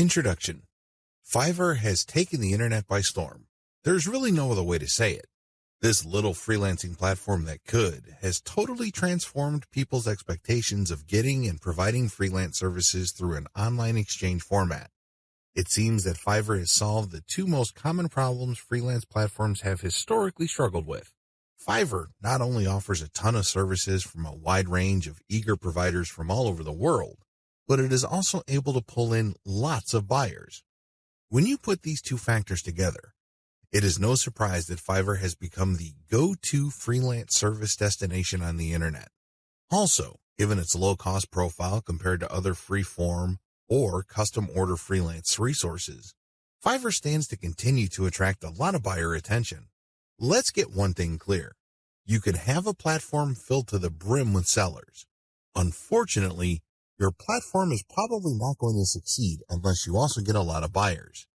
Introduction. Fiverr has taken the internet by storm. There's really no other way to say it. This little freelancing platform that could has totally transformed people's expectations of getting and providing freelance services through an online exchange format. It seems that Fiverr has solved the two most common problems freelance platforms have historically struggled with. Fiverr not only offers a ton of services from a wide range of eager providers from all over the world, but it is also able to pull in lots of buyers. When you put these two factors together, it is no surprise that Fiverr has become the go-to freelance service destination on the internet. Also, given its low-cost profile compared to other free-form or custom-order freelance resources, Fiverr stands to continue to attract a lot of buyer attention. Let's get one thing clear. You can have a platform filled to the brim with sellers. Unfortunately, your platform is probably not going to succeed unless you also get a lot of buyers.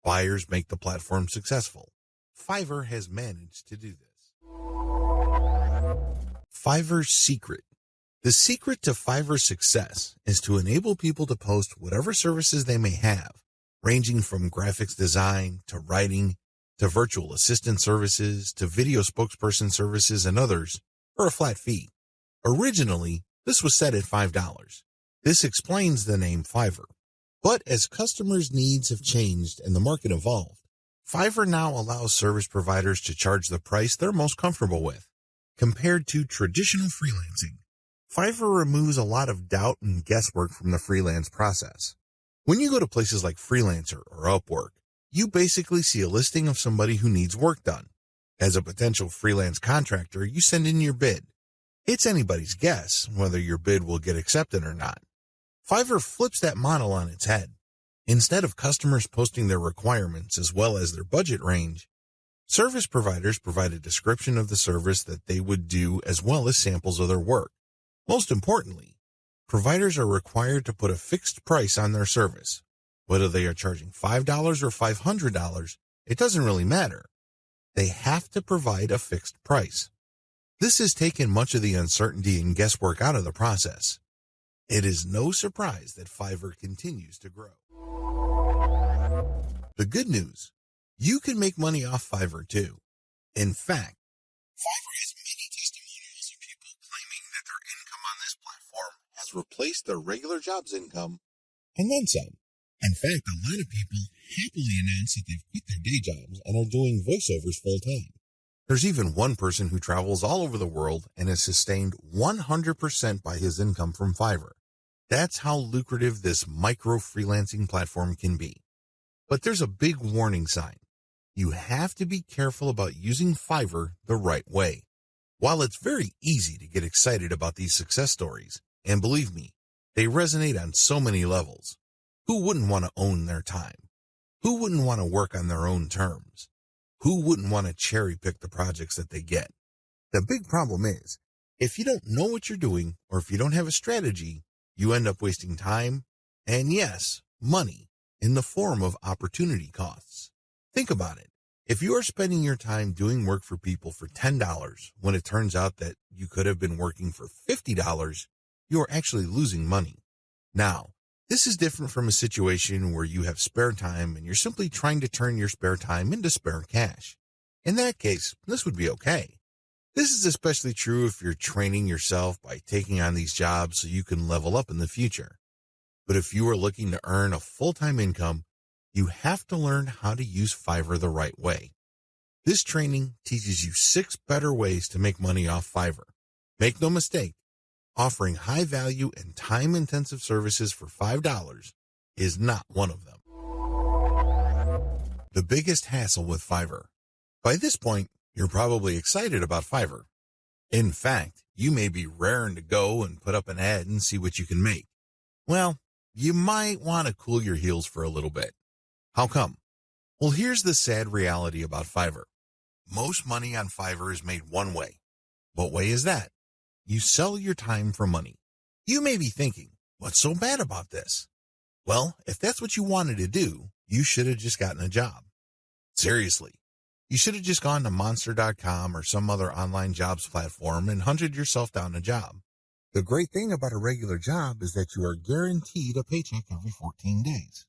Buyers make the platform successful. Fiverr has managed to do this. Fiverr's secret. The secret to Fiverr's success is to enable people to post whatever services they may have, ranging from graphics design to writing to virtual assistant services to video spokesperson services and others, for a flat fee. Originally, this was set at $5. This explains the name Fiverr. But as customers' needs have changed and the market evolved, Fiverr now allows service providers to charge the price they're most comfortable with. Compared to traditional freelancing, Fiverr removes a lot of doubt and guesswork from the freelance process. When you go to places like Freelancer or Upwork, you basically see a listing of somebody who needs work done. As a potential freelance contractor, you send in your bid. It's anybody's guess whether your bid will get accepted or not. Fiverr flips that model on its head. Instead of customers posting their requirements as well as their budget range, service providers provide a description of the service that they would do as well as samples of their work. Most importantly, providers are required to put a fixed price on their service. Whether they are charging $5 or $500, it doesn't really matter. They have to provide a fixed price. This has taken much of the uncertainty and guesswork out of the process. It is no surprise that Fiverr continues to grow. The good news, you can make money off Fiverr too. In fact, Fiverr has many testimonials of people claiming that their income on this platform has replaced their regular job's income and then some. In fact, a lot of people happily announce that they've quit their day jobs and are doing voiceovers full time. There's even one person who travels all over the world and is sustained 100% by his income from Fiverr. That's how lucrative this micro freelancing platform can be. But there's a big warning sign. You have to be careful about using Fiverr the right way. While it's very easy to get excited about these success stories, and believe me, they resonate on so many levels. Who wouldn't want to own their time? Who wouldn't want to work on their own terms? Who wouldn't want to cherry pick the projects that they get? The big problem is, if you don't know what you're doing or if you don't have a strategy, you end up wasting time and, yes, money in the form of opportunity costs. Think about it. If you are spending your time doing work for people for $10 when it turns out that you could have been working for $50, you are actually losing money. Now, this is different from a situation where you have spare time and you're simply trying to turn your spare time into spare cash. In that case, this would be okay. This is especially true if you're training yourself by taking on these jobs so you can level up in the future. But if you are looking to earn a full-time income, you have to learn how to use Fiverr the right way. This training teaches you 6 better ways to make money off Fiverr. Make no mistake, offering high-value and time-intensive services for $5 is not one of them. The biggest hassle with Fiverr. By this point, you're probably excited about Fiverr. In fact, you may be raring to go and put up an ad and see what you can make. Well, you might want to cool your heels for a little bit. How come? Well, here's the sad reality about Fiverr. Most money on Fiverr is made one way. What way is that? You sell your time for money. You may be thinking, what's so bad about this? Well, if that's what you wanted to do, you should have just gotten a job. Seriously. You should have just gone to Monster.com or some other online jobs platform and hunted yourself down a job. The great thing about a regular job is that you are guaranteed a paycheck every 14 days.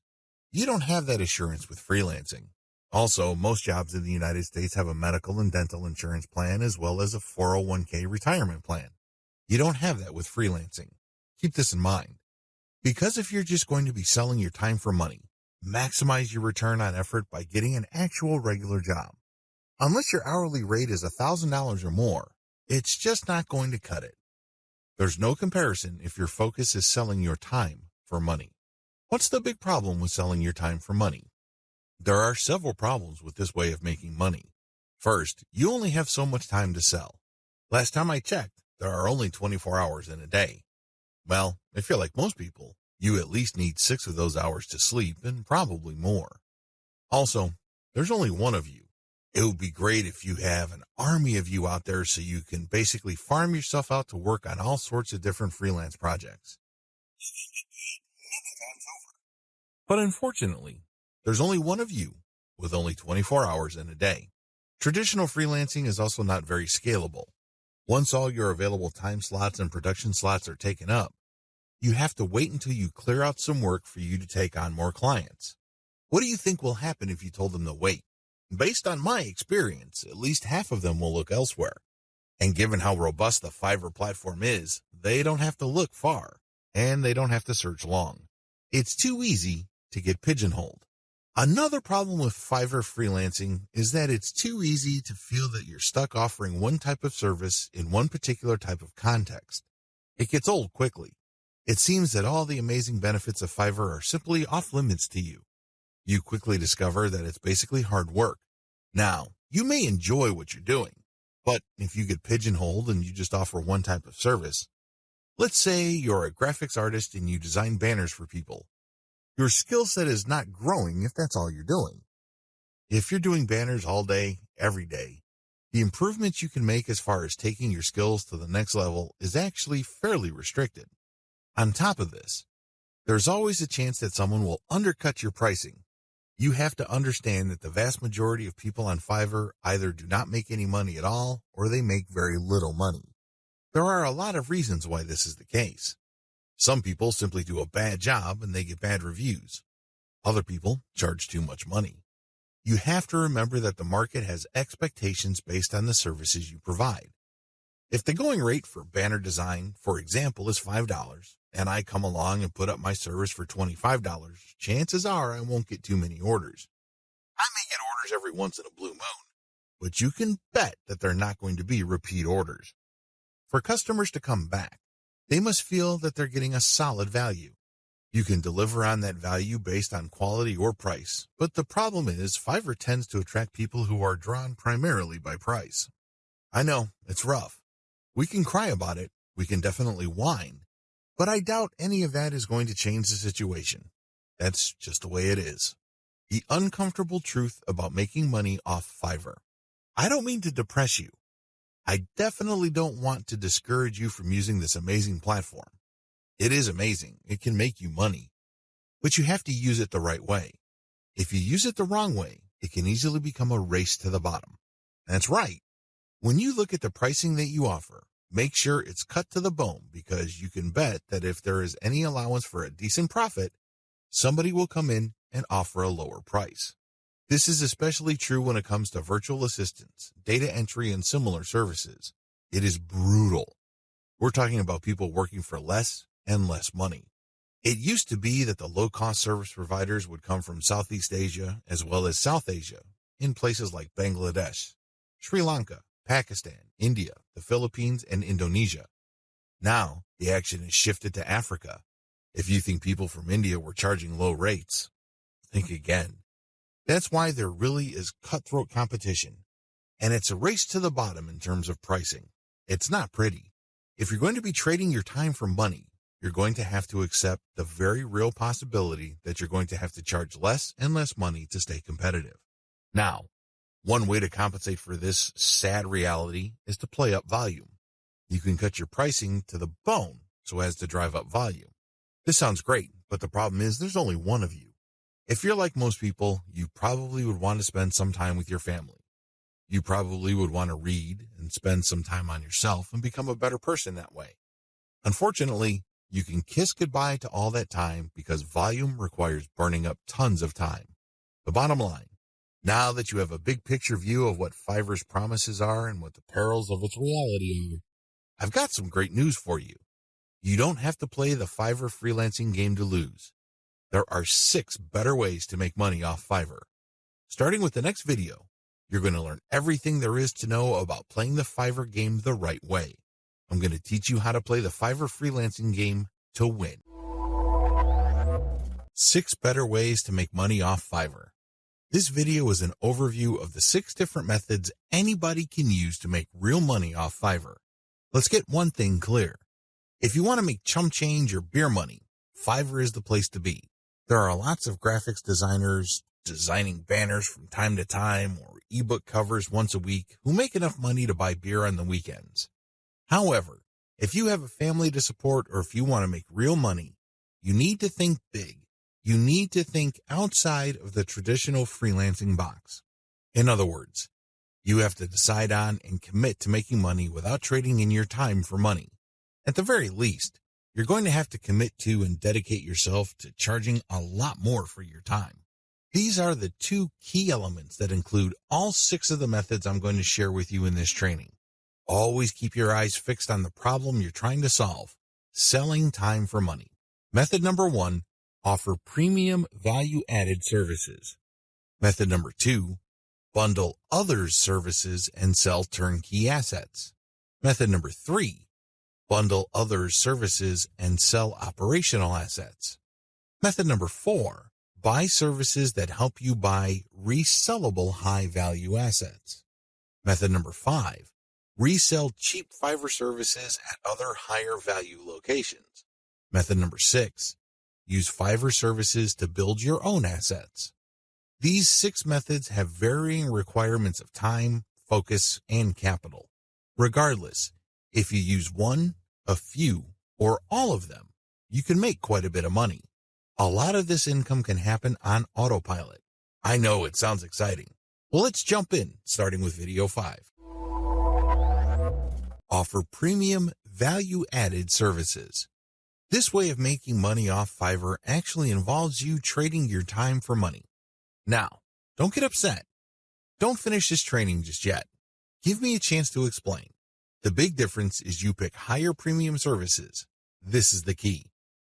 You don't have that assurance with freelancing. Also, most jobs in the United States have a medical and dental insurance plan as well as a 401k retirement plan. You don't have that with freelancing. Keep this in mind. Because if you're just going to be selling your time for money, maximize your return on effort by getting an actual regular job. Unless your hourly rate is $1,000 or more, it's just not going to cut it. There's no comparison if your focus is selling your time for money. What's the big problem with selling your time for money? There are several problems with this way of making money. First, you only have so much time to sell. Last time I checked, there are only 24 hours in a day. Well, if you're like most people, you at least need 6 of those hours to sleep and probably more. Also, there's only one of you. It would be great if you have an army of you out there so you can basically farm yourself out to work on all sorts of different freelance projects. But unfortunately, there's only one of you with only 24 hours in a day. Traditional freelancing is also not very scalable. Once all your available time slots and production slots are taken up, you have to wait until you clear out some work for you to take on more clients. What do you think will happen if you told them to wait? Based on my experience, at least half of them will look elsewhere. And given how robust the Fiverr platform is, they don't have to look far, and they don't have to search long. It's too easy to get pigeonholed. Another problem with Fiverr freelancing is that it's too easy to feel that you're stuck offering one type of service in one particular type of context. It gets old quickly. It seems that all the amazing benefits of Fiverr are simply off limits to you. You quickly discover that it's basically hard work. Now, you may enjoy what you're doing, but if you get pigeonholed and you just offer one type of service, let's say you're a graphics artist and you design banners for people. Your skill set is not growing if that's all you're doing. If you're doing banners all day, every day, the improvements you can make as far as taking your skills to the next level is actually fairly restricted. On top of this, there's always a chance that someone will undercut your pricing. You have to understand that the vast majority of people on Fiverr either do not make any money at all or they make very little money. There are a lot of reasons why this is the case. Some people simply do a bad job and they get bad reviews. Other people charge too much money. You have to remember that the market has expectations based on the services you provide. If the going rate for banner design, for example, is $5, and I come along and put up my service for $25, chances are I won't get too many orders. I may get orders every once in a blue moon, but you can bet that they're not going to be repeat orders. For customers to come back, they must feel that they're getting a solid value. You can deliver on that value based on quality or price, but the problem is Fiverr tends to attract people who are drawn primarily by price. I know, it's rough. We can cry about it, we can definitely whine, but I doubt any of that is going to change the situation. That's just the way it is. The uncomfortable truth about making money off Fiverr. I don't mean to depress you. I definitely don't want to discourage you from using this amazing platform. It is amazing. It can make you money, but you have to use it the right way. If you use it the wrong way, it can easily become a race to the bottom. That's right. When you look at the pricing that you offer, make sure it's cut to the bone because you can bet that if there is any allowance for a decent profit, somebody will come in and offer a lower price. This is especially true when it comes to virtual assistants, data entry, and similar services. It is brutal. We're talking about people working for less and less money. It used to be that the low-cost service providers would come from Southeast Asia as well as South Asia, in places like Bangladesh, Sri Lanka, Pakistan, India, the Philippines, and Indonesia. Now, the action is shifted to Africa. If you think people from India were charging low rates, think again. That's why there really is cutthroat competition, and it's a race to the bottom in terms of pricing. It's not pretty. If you're going to be trading your time for money, you're going to have to accept the very real possibility that you're going to have to charge less and less money to stay competitive. Now, one way to compensate for this sad reality is to play up volume. You can cut your pricing to the bone so as to drive up volume. This sounds great, but the problem is there's only one of you. If you're like most people, you probably would want to spend some time with your family. You probably would want to read and spend some time on yourself and become a better person that way. Unfortunately, You can kiss goodbye to all that time because volume requires burning up tons of time. The bottom line, now that you have a big picture view of what Fiverr's promises are and what the perils of its reality are, I've got some great news for you. You don't have to play the Fiverr freelancing game to lose. There are 6 better ways to make money off Fiverr. Starting with the next video, you're going to learn everything there is to know about playing the Fiverr game the right way. I'm going to teach you how to play the Fiverr freelancing game to win. 6 better ways to make money off Fiverr. This video is an overview of the 6 different methods anybody can use to make real money off Fiverr. Let's get one thing clear. If you want to make chump change or beer money, Fiverr is the place to be. There are lots of graphics designers designing banners from time to time or ebook covers once a week who make enough money to buy beer on the weekends. However, if you have a family to support or if you want to make real money, you need to think big. You need to think outside of the traditional freelancing box. In other words, you have to decide on and commit to making money without trading in your time for money. At the very least, you're going to have to commit to and dedicate yourself to charging a lot more for your time. These are the 2 key elements that include all 6 of the methods I'm going to share with you in this training. Always keep your eyes fixed on the problem you're trying to solve, selling time for money. Method number 1, offer premium value-added services. Method number 2, bundle others' services and sell turnkey assets. Method number 3, bundle others' services and sell operational assets. Method number 4, buy services that help you buy resellable high-value assets. Method number 5, resell cheap Fiverr services at other higher-value locations. Method number 6, use Fiverr services to build your own assets. These 6 methods have varying requirements of time, focus, and capital. Regardless, if you use one, a few, or all of them, you can make quite a bit of money. A lot of this income can happen on autopilot. I know it sounds exciting. Well, let's jump in, starting with video 5. Offer premium value-added services. This way of making money off Fiverr actually involves you trading your time for money. Now, don't get upset. Don't finish this training just yet. Give me a chance to explain. The big difference is you pick higher premium services. This is the key.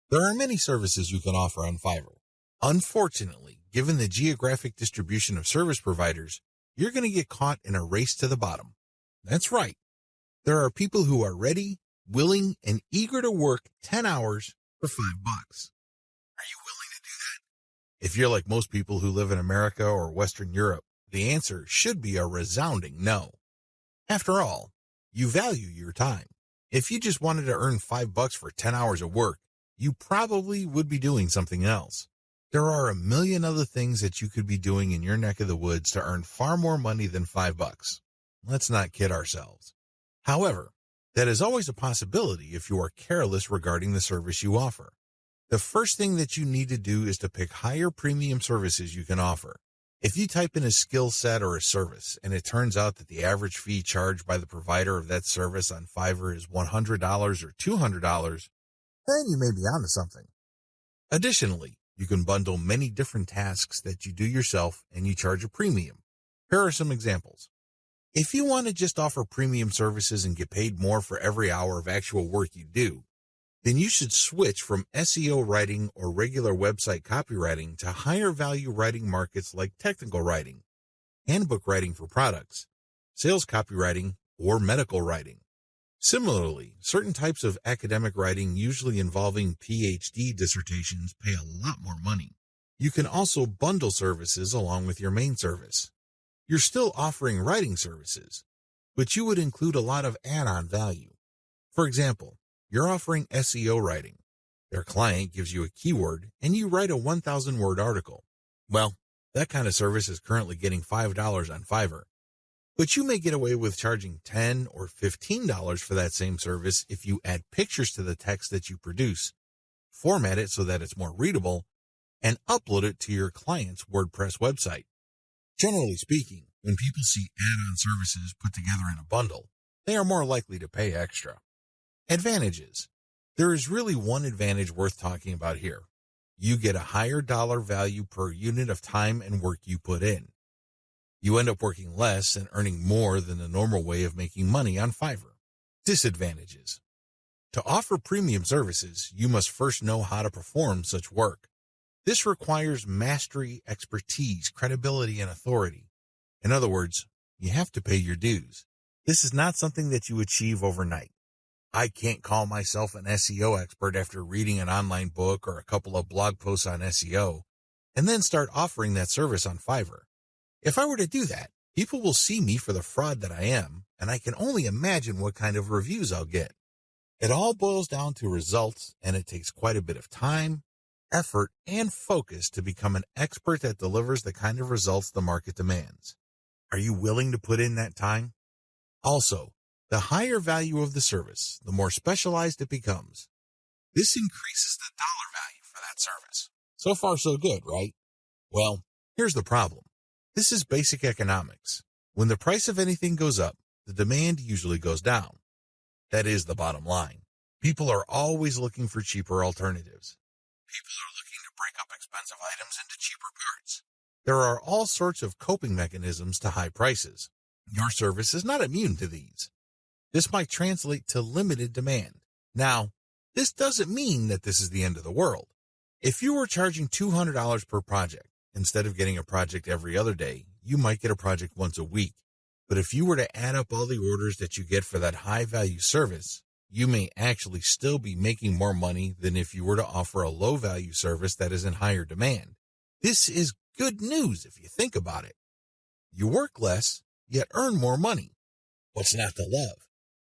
There are many services you can offer on Fiverr. Unfortunately, given the geographic distribution of service providers, you're going to get caught in a race to the bottom. That's right. There are people who are ready, willing, and eager to work 10 hours for $5. Are you willing to do that? If you're like most people who live in America or Western Europe, the answer should be a resounding no. After all, you value your time. If you just wanted to earn $5 for 10 hours of work, you probably would be doing something else. There are a million other things that you could be doing in your neck of the woods to earn far more money than $5. Let's not kid ourselves. However, that is always a possibility if you are careless regarding the service you offer. The first thing that you need to do is to pick higher premium services you can offer. If you type in a skill set or a service, and it turns out that the average fee charged by the provider of that service on Fiverr is $100 or $200, then you may be onto something. Additionally, you can bundle many different tasks that you do yourself and you charge a premium. Here are some examples. If you want to just offer premium services and get paid more for every hour of actual work you do, then you should switch from SEO writing or regular website copywriting to higher value writing markets like technical writing, handbook writing for products, sales copywriting, or medical writing. Similarly, certain types of academic writing, usually involving PhD dissertations, pay a lot more money. You can also bundle services along with your main service. You're still offering writing services, but you would include a lot of add-on value. For example, you're offering SEO writing. Their client gives you a keyword and you write a 1,000-word article. Well, that kind of service is currently getting $5 on Fiverr. But you may get away with charging $10 or $15 for that same service if you add pictures to the text that you produce, format it so that it's more readable, and upload it to your client's WordPress website. Generally speaking, when people see add-on services put together in a bundle, they are more likely to pay extra. Advantages. There is really one advantage worth talking about here. You get a higher dollar value per unit of time and work you put in. You end up working less and earning more than the normal way of making money on Fiverr. Disadvantages. To offer premium services, you must first know how to perform such work. This requires mastery, expertise, credibility, and authority. In other words, you have to pay your dues. This is not something that you achieve overnight. I can't call myself an SEO expert after reading an online book or a couple of blog posts on SEO, and then start offering that service on Fiverr. If I were to do that, people will see me for the fraud that I am, and I can only imagine what kind of reviews I'll get. It all boils down to results, and it takes quite a bit of time, effort, and focus to become an expert that delivers the kind of results the market demands. Are you willing to put in that time? Also, the higher value of the service, the more specialized it becomes. This increases the dollar value for that service. So far, so good, right? Well, here's the problem. This is basic economics. When the price of anything goes up, the demand usually goes down. That is the bottom line. People are always looking for cheaper alternatives. People are looking to break up expensive items into cheaper parts. There are all sorts of coping mechanisms to high prices. Your service is not immune to these. This might translate to limited demand. Now, this doesn't mean that this is the end of the world. If you were charging $200 per project, instead of getting a project every other day, you might get a project once a week. But if you were to add up all the orders that you get for that high-value service, you may actually still be making more money than if you were to offer a low-value service that is in higher demand. This is good news if you think about it. You work less, yet earn more money. What's not to love?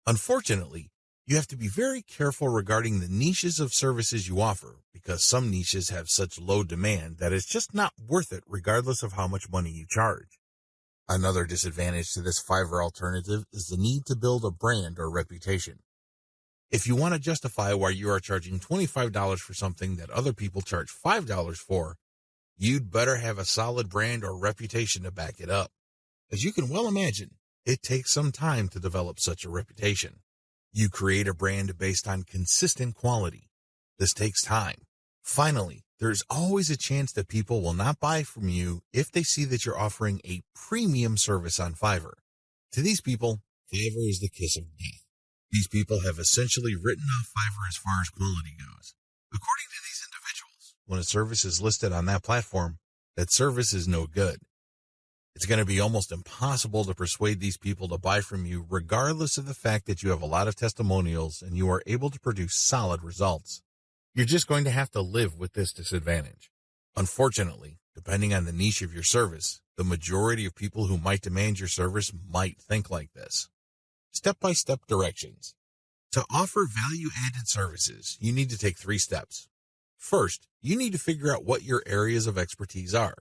Unfortunately, you have to be very careful regarding the niches of services you offer, because some niches have such low demand that it's just not worth it regardless of how much money you charge. Another disadvantage to this Fiverr alternative is the need to build a brand or reputation. If you want to justify why you are charging $25 for something that other people charge $5 for, you'd better have a solid brand or reputation to back it up. As you can well imagine, it takes some time to develop such a reputation. You create a brand based on consistent quality. This takes time. Finally, there's always a chance that people will not buy from you if they see that you're offering a premium service on Fiverr. To these people, Fiverr is the kiss of death. These people have essentially written off Fiverr as far as quality goes. According to these individuals, when a service is listed on that platform, that service is no good. It's going to be almost impossible to persuade these people to buy from you regardless of the fact that you have a lot of testimonials and you are able to produce solid results. You're just going to have to live with this disadvantage. Unfortunately, depending on the niche of your service, the majority of people who might demand your service might think like this. Step-by-step directions. To offer value-added services, you need to take 3 steps. First, you need to figure out what your areas of expertise are.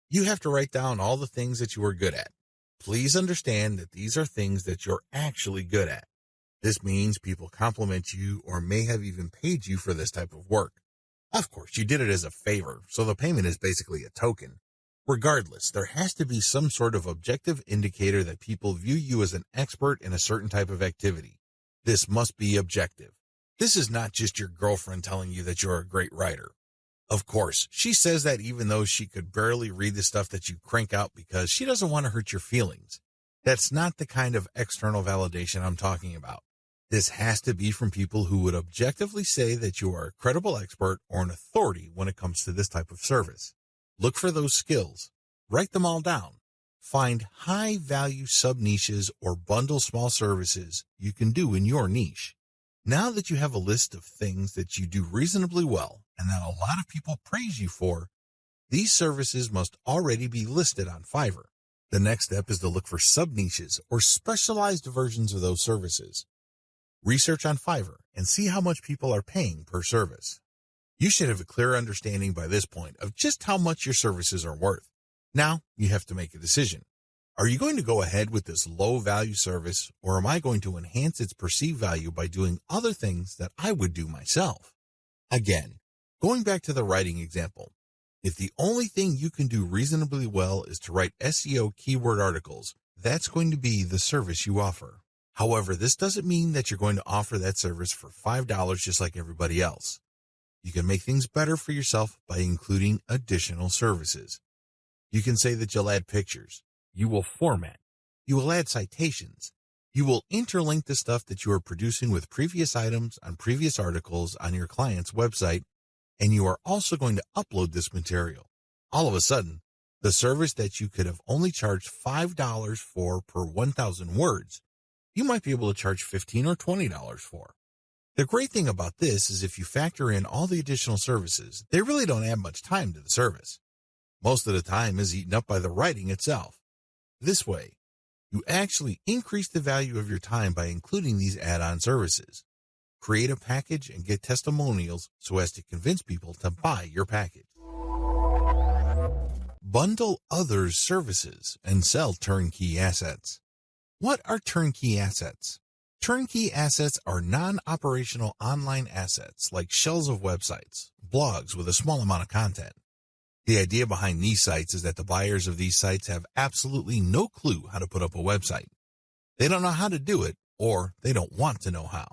You have to write down all the things that you are good at. Please understand that these are things that you're actually good at. This means people compliment you or may have even paid you for this type of work. Of course, you did it as a favor, so the payment is basically a token. Regardless, there has to be some sort of objective indicator that people view you as an expert in a certain type of activity. This must be objective. This is not just your girlfriend telling you that you're a great writer. Of course, she says that even though she could barely read the stuff that you crank out because she doesn't want to hurt your feelings. That's not the kind of external validation I'm talking about. This has to be from people who would objectively say that you are a credible expert or an authority when it comes to this type of service. Look for those skills. Write them all down. Find high-value sub-niches or bundle small services you can do in your niche. Now that you have a list of things that you do reasonably well and that a lot of people praise you for, these services must already be listed on Fiverr. The next step is to look for sub-niches or specialized versions of those services. Research on Fiverr and see how much people are paying per service. You should have a clear understanding by this point of just how much your services are worth. Now you have to make a decision. Are you going to go ahead with this low-value service, or am I going to enhance its perceived value by doing other things that I would do myself? Again, going back to the writing example, if the only thing you can do reasonably well is to write SEO keyword articles, that's going to be the service you offer. However, this doesn't mean that you're going to offer that service for $5 just like everybody else. You can make things better for yourself by including additional services. You can say that you'll add pictures. You will format. You will add citations. You will interlink the stuff that you are producing with previous items on previous articles on your client's website, and you are also going to upload this material. All of a sudden, the service that you could have only charged $5 for per 1,000 words, you might be able to charge $15 or $20 for. The great thing about this is if you factor in all the additional services, they really don't add much time to the service. Most of the time is eaten up by the writing itself. This way, you actually increase the value of your time by including these add-on services. Create a package and get testimonials so as to convince people to buy your package. Bundle others' services and sell turnkey assets. What are turnkey assets? Turnkey assets are non-operational online assets like shells of websites, blogs with a small amount of content. The idea behind these sites is that the buyers of these sites have absolutely no clue how to put up a website. They don't know how to do it, or they don't want to know how.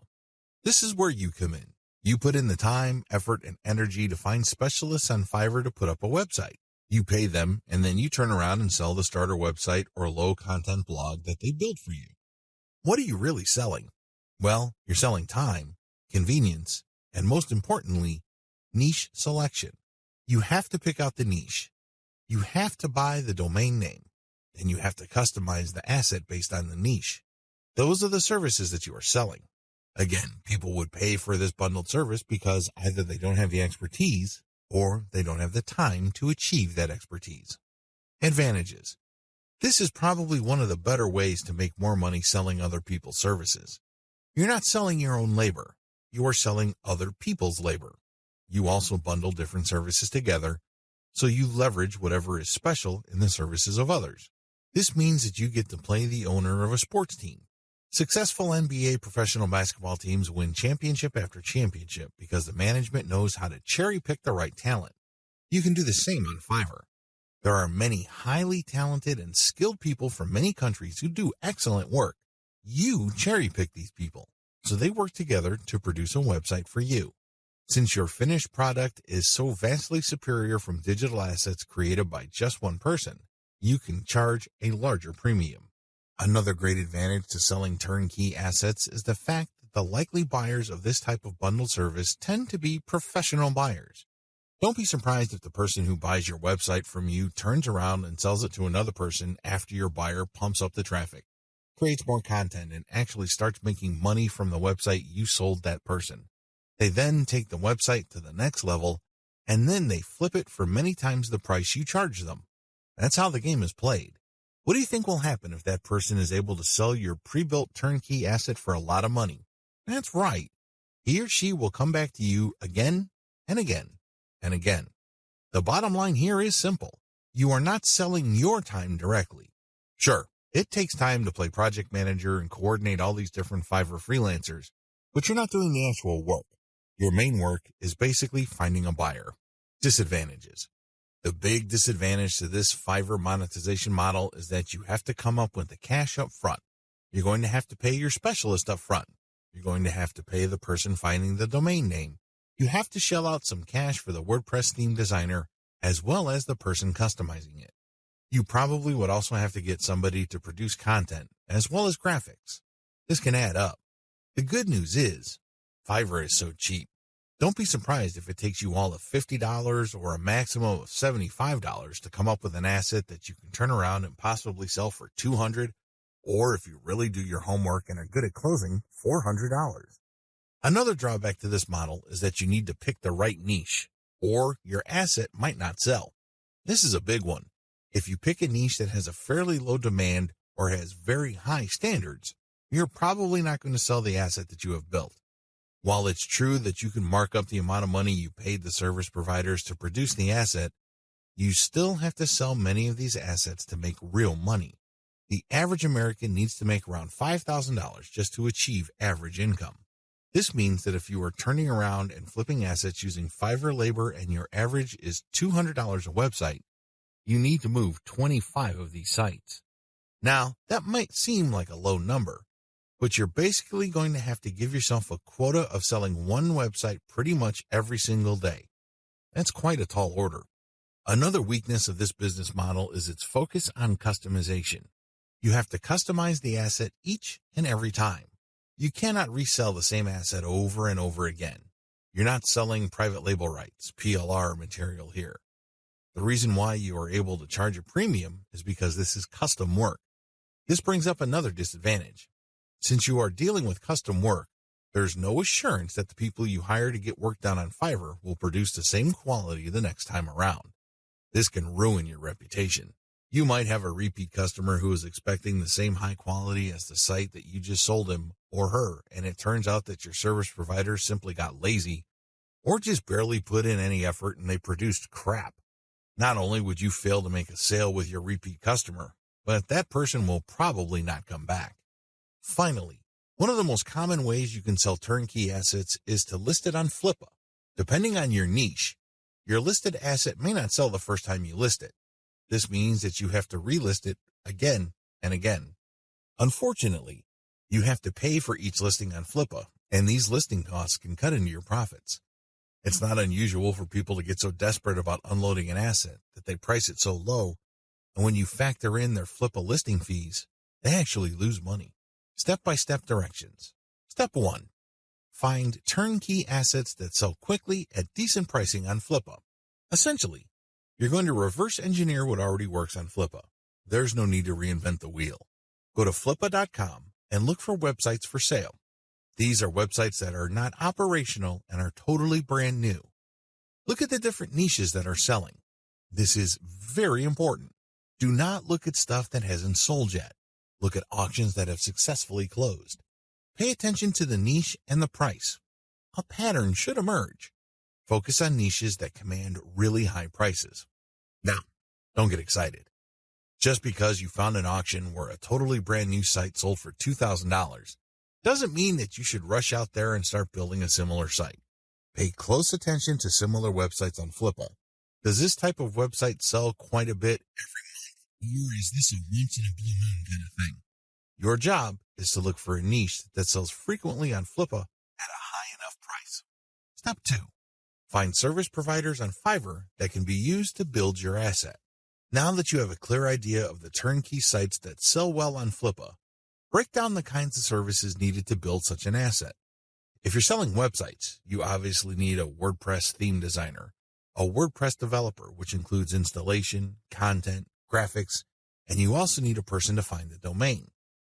This is where you come in. You put in the time, effort, and energy to find specialists on Fiverr to put up a website. You pay them, and then you turn around and sell the starter website or low-content blog that they build for you. What are you really selling? Well, you're selling time, convenience, and most importantly, niche selection. You have to pick out the niche. You have to buy the domain name, and you have to customize the asset based on the niche. Those are the services that you are selling. Again, people would pay for this bundled service because either they don't have the expertise or they don't have the time to achieve that expertise. Advantages. This is probably one of the better ways to make more money selling other people's services. You're not selling your own labor. You are selling other people's labor. You also bundle different services together, so you leverage whatever is special in the services of others. This means that you get to play the owner of a sports team. Successful NBA professional basketball teams win championship after championship because the management knows how to cherry-pick the right talent. You can do the same on Fiverr. There are many highly talented and skilled people from many countries who do excellent work. You cherry-pick these people, so they work together to produce a website for you. Since your finished product is so vastly superior from digital assets created by just one person, you can charge a larger premium. Another great advantage to selling turnkey assets is the fact that the likely buyers of this type of bundled service tend to be professional buyers. Don't be surprised if the person who buys your website from you turns around and sells it to another person after your buyer pumps up the traffic, creates more content, and actually starts making money from the website you sold that person. They then take the website to the next level, and then they flip it for many times the price you charge them. That's how the game is played. What do you think will happen if that person is able to sell your pre-built turnkey asset for a lot of money? That's right. He or she will come back to you again and again and again. The bottom line here is simple. You are not selling your time directly. Sure, it takes time to play project manager and coordinate all these different Fiverr freelancers, but you're not doing the actual work. Your main work is basically finding a buyer. Disadvantages. The big disadvantage to this Fiverr monetization model is that you have to come up with the cash up front. You're going to have to pay your specialist up front. You're going to have to pay the person finding the domain name. You have to shell out some cash for the WordPress theme designer as well as the person customizing it. You probably would also have to get somebody to produce content as well as graphics. This can add up. The good news is, Fiverr is so cheap. Don't be surprised if it takes you all of $50 or a maximum of $75 to come up with an asset that you can turn around and possibly sell for $200, or if you really do your homework and are good at closing, $400. Another drawback to this model is that you need to pick the right niche, or your asset might not sell. This is a big one. If you pick a niche that has a fairly low demand or has very high standards, you're probably not going to sell the asset that you have built. While it's true that you can mark up the amount of money you paid the service providers to produce the asset, you still have to sell many of these assets to make real money. The average American needs to make around $5,000 just to achieve average income. This means that if you are turning around and flipping assets using Fiverr labor and your average is $200 a website, you need to move 25 of these sites. Now, that might seem like a low number, but you're basically going to have to give yourself a quota of selling one website pretty much every single day. That's quite a tall order. Another weakness of this business model is its focus on customization. You have to customize the asset each and every time. You cannot resell the same asset over and over again. You're not selling private label rights, PLR material here. The reason why you are able to charge a premium is because this is custom work. This brings up another disadvantage. Since you are dealing with custom work, there's no assurance that the people you hire to get work done on Fiverr will produce the same quality the next time around. This can ruin your reputation. You might have a repeat customer who is expecting the same high quality as the site that you just sold him or her, and it turns out that your service provider simply got lazy or just barely put in any effort and they produced crap. Not only would you fail to make a sale with your repeat customer, but that person will probably not come back. Finally, one of the most common ways you can sell turnkey assets is to list it on Flippa. Depending on your niche, your listed asset may not sell the first time you list it. This means that you have to relist it again and again. Unfortunately, you have to pay for each listing on Flippa, and these listing costs can cut into your profits. It's not unusual for people to get so desperate about unloading an asset that they price it so low, and when you factor in their Flippa listing fees, they actually lose money. Step-by-step directions. Step 1. Find turnkey assets that sell quickly at decent pricing on Flippa. Essentially, you're going to reverse engineer what already works on Flippa. There's no need to reinvent the wheel. Go to flippa.com and look for websites for sale. These are websites that are not operational and are totally brand new. Look at the different niches that are selling. This is very important. Do not look at stuff that hasn't sold yet. Look at auctions that have successfully closed. Pay attention to the niche and the price. A pattern should emerge. Focus on niches that command really high prices. Now, don't get excited. Just because you found an auction where a totally brand new site sold for $2,000 doesn't mean that you should rush out there and start building a similar site. Pay close attention to similar websites on Flippa. Does this type of website sell quite a bit every month, or is this a once-in-a-blue-moon kind of thing? Your job is to look for a niche that sells frequently on Flippa at a high enough price. Step 2. Find service providers on Fiverr that can be used to build your asset. Now that you have a clear idea of the turnkey sites that sell well on Flippa, break down the kinds of services needed to build such an asset. If you're selling websites, you obviously need a WordPress theme designer, a WordPress developer, which includes installation, content, graphics, and you also need a person to find the domain.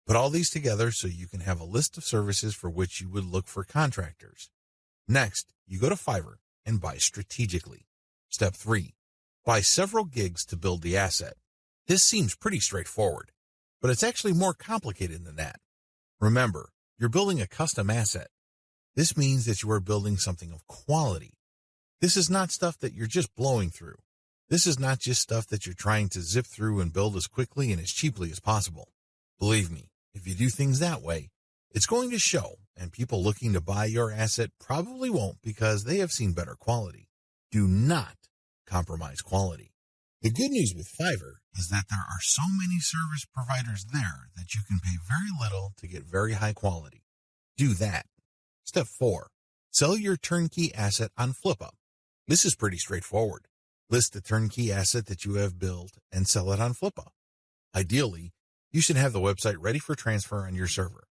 Put all these together so you can have a list of services for which you would look for contractors. Next, you go to Fiverr and buy strategically. Step 3. Buy several gigs to build the asset. This seems pretty straightforward, but it's actually more complicated than that. Remember, you're building a custom asset. This means that you are building something of quality. This is not stuff that you're just blowing through. This is not just stuff that you're trying to zip through and build as quickly and as cheaply as possible. Believe me, if you do things that way, it's going to show, and people looking to buy your asset probably won't because they have seen better quality. Do not compromise quality. The good news with Fiverr is that there are so many service providers there that you can pay very little to get very high quality. Do that. Step 4. Sell your turnkey asset on Flippa. This is pretty straightforward. List the turnkey asset that you have built and sell it on Flippa. Ideally, you should have the website ready for transfer on your server.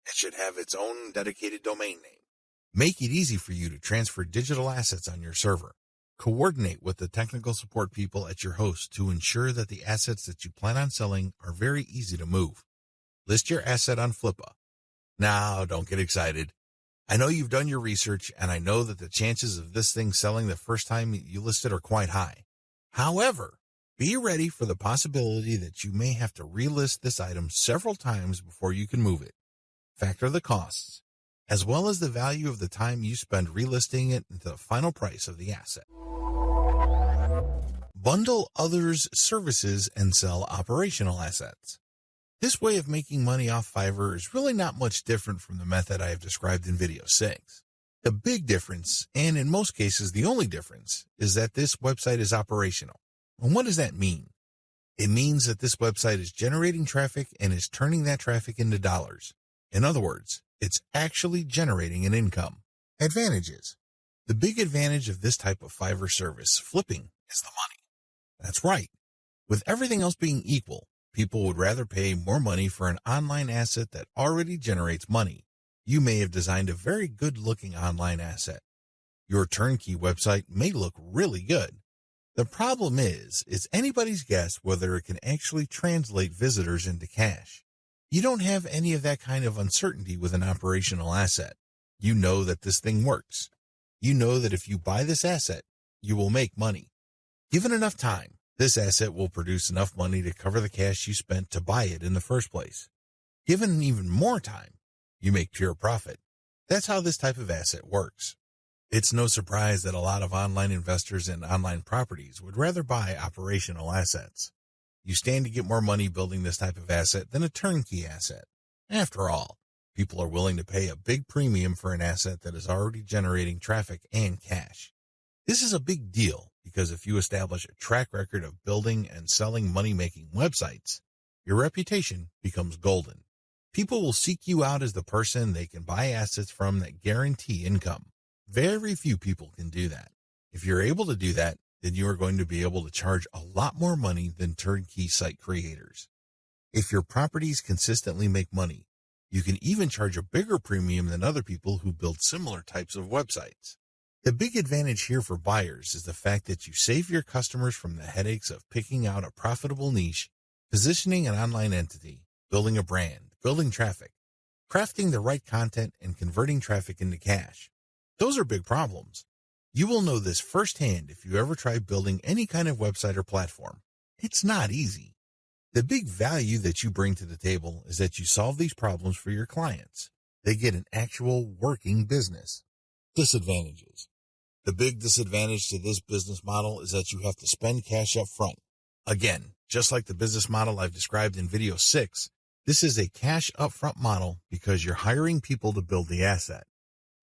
It should have its own dedicated domain name. Make it easy for you to transfer digital assets on your server. Coordinate with the technical support people at your host to ensure that the assets that you plan on selling are very easy to move. List your asset on Flippa. Now, don't get excited. I know you've done your research, and I know that the chances of this thing selling the first time you list it are quite high. However, be ready for the possibility that you may have to relist this item several times before you can move it. Factor the costs, as well as the value of the time you spend relisting it into the final price of the asset. Bundle others' services and sell operational assets. This way of making money off Fiverr is really not much different from the method I have described in video 6. The big difference, and in most cases the only difference, is that this website is operational. And what does that mean? It means that this website is generating traffic and is turning that traffic into dollars. In other words, it's actually generating an income. Advantages. The big advantage of this type of Fiverr service, flipping, is the money. That's right. With everything else being equal, people would rather pay more money for an online asset that already generates money. You may have designed a very good-looking online asset. Your turnkey website may look really good. The problem is, it's anybody's guess whether it can actually translate visitors into cash. You don't have any of that kind of uncertainty with an operational asset. You know that this thing works. You know that if you buy this asset, you will make money. Given enough time, this asset will produce enough money to cover the cash you spent to buy it in the first place. Given even more time, you make pure profit. That's how this type of asset works. It's no surprise that a lot of online investors in online properties would rather buy operational assets. You stand to get more money building this type of asset than a turnkey asset. After all, people are willing to pay a big premium for an asset that is already generating traffic and cash. This is a big deal because if you establish a track record of building and selling money-making websites, your reputation becomes golden. People will seek you out as the person they can buy assets from that guarantee income. Very few people can do that. If you're able to do that, then you are going to be able to charge a lot more money than turnkey site creators. If your properties consistently make money, you can even charge a bigger premium than other people who build similar types of websites. The big advantage here for buyers is the fact that you save your customers from the headaches of picking out a profitable niche, positioning an online entity, building a brand, building traffic, crafting the right content, and converting traffic into cash. Those are big problems. You will know this firsthand if you ever try building any kind of website or platform. It's not easy. The big value that you bring to the table is that you solve these problems for your clients. They get an actual working business. Disadvantages. The big disadvantage to this business model is that you have to spend cash up front. Again, just like the business model I've described in video 6, this is a cash upfront model because you're hiring people to build the asset.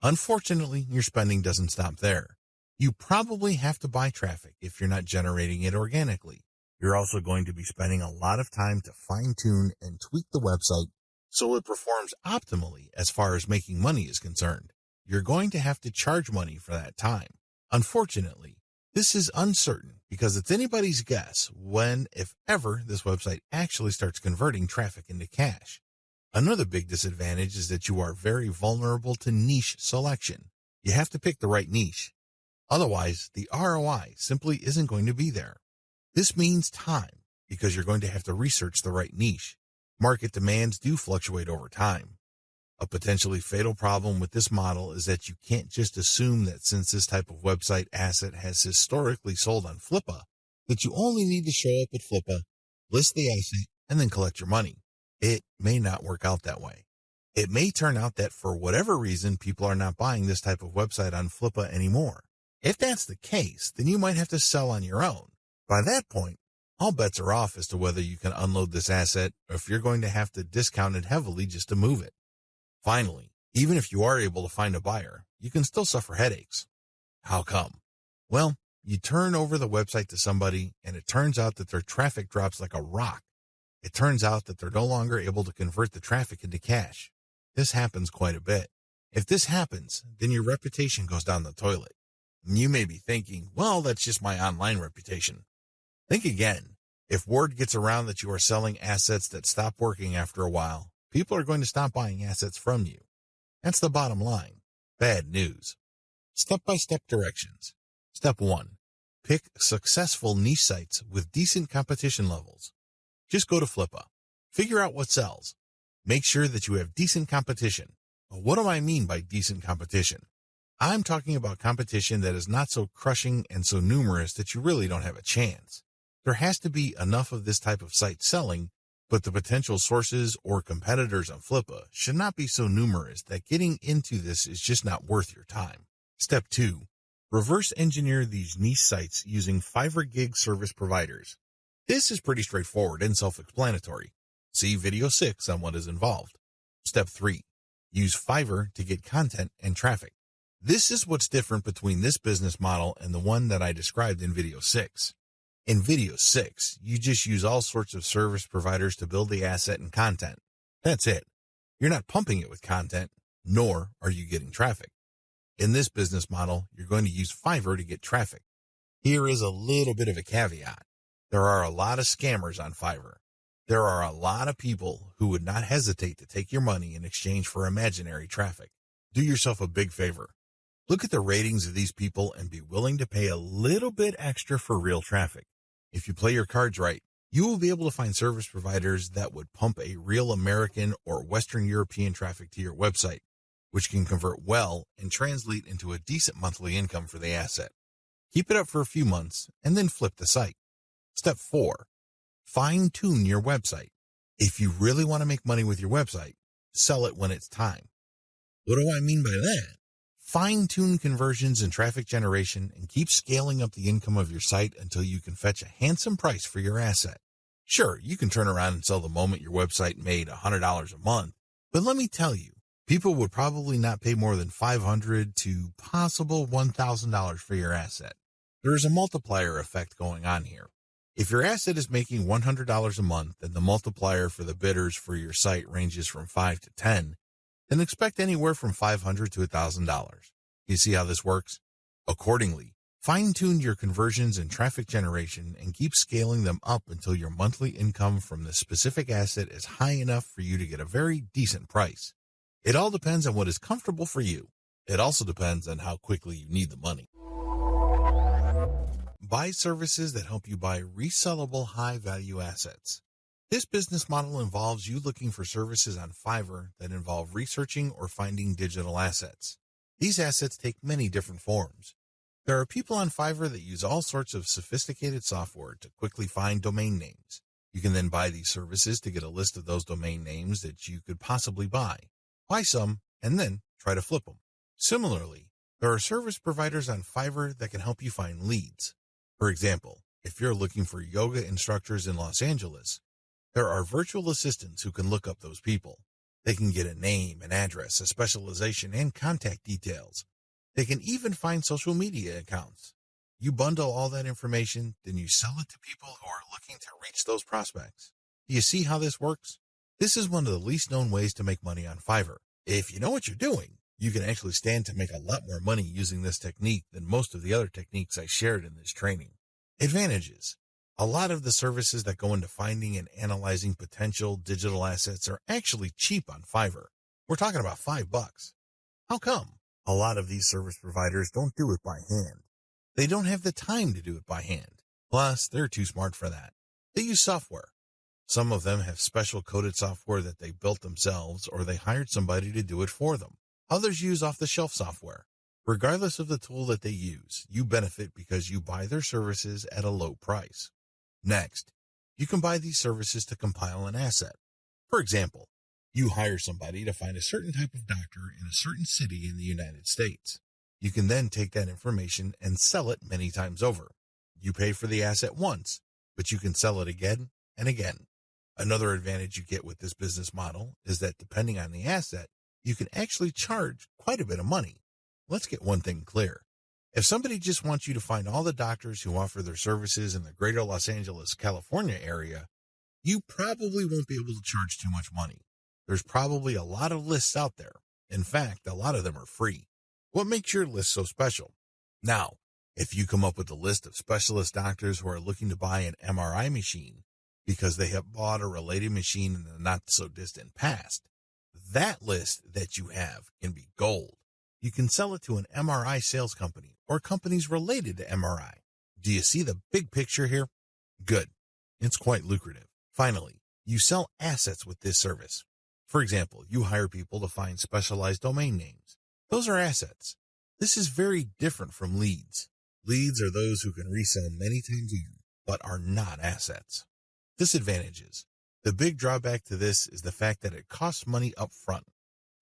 Unfortunately, your spending doesn't stop there. You probably have to buy traffic if you're not generating it organically. You're also going to be spending a lot of time to fine-tune and tweak the website so it performs optimally as far as making money is concerned. You're going to have to charge money for that time. Unfortunately, this is uncertain because it's anybody's guess when, if ever, this website actually starts converting traffic into cash. Another big disadvantage is that you are very vulnerable to niche selection. You have to pick the right niche. Otherwise, the ROI simply isn't going to be there. This means time because you're going to have to research the right niche. Market demands do fluctuate over time. A potentially fatal problem with this model is that you can't just assume that since this type of website asset has historically sold on Flippa, that you only need to show up at Flippa, list the asset, and then collect your money. It may not work out that way. It may turn out that for whatever reason, people are not buying this type of website on Flippa anymore. If that's the case, then you might have to sell on your own. By that point, all bets are off as to whether you can unload this asset or if you're going to have to discount it heavily just to move it. Finally, even if you are able to find a buyer, you can still suffer headaches. How come? Well, you turn over the website to somebody and it turns out that their traffic drops like a rock. It turns out that they're no longer able to convert the traffic into cash. This happens quite a bit. If this happens, then your reputation goes down the toilet. You may be thinking, well, that's just my online reputation. Think again. If word gets around that you are selling assets that stop working after a while, people are going to stop buying assets from you. That's the bottom line. Bad news. Step-by-step directions. Step 1. Pick successful niche sites with decent competition levels. Just go to Flippa. Figure out what sells. Make sure that you have decent competition. But what do I mean by decent competition? I'm talking about competition that is not so crushing and so numerous that you really don't have a chance. There has to be enough of this type of site selling, but the potential sources or competitors on Flippa should not be so numerous that getting into this is just not worth your time. Step 2. Reverse engineer these niche sites using Fiverr gig service providers. This is pretty straightforward and self-explanatory. See video 6 on what is involved. Step 3. Use Fiverr to get content and traffic. This is what's different between this business model and the one that I described in video 6. In video 6, you just use all sorts of service providers to build the asset and content. That's it. You're not pumping it with content, nor are you getting traffic. In this business model, you're going to use Fiverr to get traffic. Here is a little bit of a caveat. There are a lot of scammers on Fiverr. There are a lot of people who would not hesitate to take your money in exchange for imaginary traffic. Do yourself a big favor. Look at the ratings of these people and be willing to pay a little bit extra for real traffic. If you play your cards right, you will be able to find service providers that would pump a real American or Western European traffic to your website, which can convert well and translate into a decent monthly income for the asset. Keep it up for a few months and then flip the site. Step 4. Fine-tune your website. If you really want to make money with your website, sell it when it's time. What do I mean by that? Fine-tune conversions and traffic generation and keep scaling up the income of your site until you can fetch a handsome price for your asset. Sure, you can turn around and sell the moment your website made $100 a month, but let me tell you, people would probably not pay more than $500 to possible $1,000 for your asset. There is a multiplier effect going on here. If your asset is making $100 a month and the multiplier for the bidders for your site ranges from 5 to 10, then expect anywhere from $500 to $1,000. You see how this works? Accordingly, fine-tune your conversions and traffic generation and keep scaling them up until your monthly income from the specific asset is high enough for you to get a very decent price. It all depends on what is comfortable for you. It also depends on how quickly you need the money. Buy services that help you buy resellable high-value assets. This business model involves you looking for services on Fiverr that involve researching or finding digital assets. These assets take many different forms. There are people on Fiverr that use all sorts of sophisticated software to quickly find domain names. You can then buy these services to get a list of those domain names that you could possibly buy. Buy some, and then try to flip them. Similarly, there are service providers on Fiverr that can help you find leads. For example, if you're looking for yoga instructors in Los Angeles, there are virtual assistants who can look up those people. They can get a name, an address, a specialization, and contact details. They can even find social media accounts. You bundle all that information, then you sell it to people who are looking to reach those prospects. Do you see how this works? This is one of the least known ways to make money on Fiverr. If you know what you're doing, you can actually stand to make a lot more money using this technique than most of the other techniques I shared in this training. Advantages. A lot of the services that go into finding and analyzing potential digital assets are actually cheap on Fiverr. We're talking about $5. How come? A lot of these service providers don't do it by hand. They don't have the time to do it by hand. Plus, they're too smart for that. They use software. Some of them have special coded software that they built themselves or they hired somebody to do it for them. Others use off-the-shelf software. Regardless of the tool that they use, you benefit because you buy their services at a low price. Next, you can buy these services to compile an asset. For example, you hire somebody to find a certain type of doctor in a certain city in the United States. You can then take that information and sell it many times over. You pay for the asset once, but you can sell it again and again. Another advantage you get with this business model is that depending on the asset, you can actually charge quite a bit of money. Let's get one thing clear. If somebody just wants you to find all the doctors who offer their services in the greater Los Angeles, California area, you probably won't be able to charge too much money. There's probably a lot of lists out there. In fact, a lot of them are free. What makes your list so special? Now, if you come up with a list of specialist doctors who are looking to buy an MRI machine because they have bought a related machine in the not-so-distant past, that list that you have can be gold. You can sell it to an MRI sales company or companies related to MRI. Do you see the big picture here? Good. It's quite lucrative. Finally, you sell assets with this service. For example, you hire people to find specialized domain names. Those are assets. This is very different from leads. Leads are those who can resell many times over, but are not assets. Disadvantages. The big drawback to this is the fact that it costs money up front.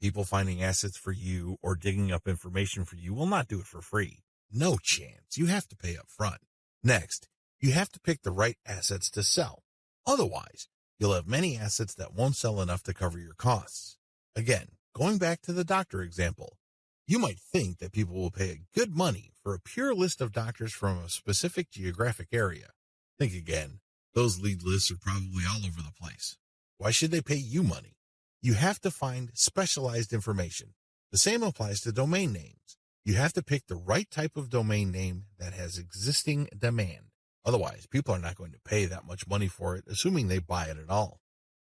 People finding assets for you or digging up information for you will not do it for free. No chance. You have to pay up front. Next, you have to pick the right assets to sell. Otherwise, you'll have many assets that won't sell enough to cover your costs. Again, going back to the doctor example, you might think that people will pay good money for a pure list of doctors from a specific geographic area. Think again. Those lead lists are probably all over the place. Why should they pay you money? You have to find specialized information. The same applies to domain names. You have to pick the right type of domain name that has existing demand. Otherwise, people are not going to pay that much money for it, assuming they buy it at all.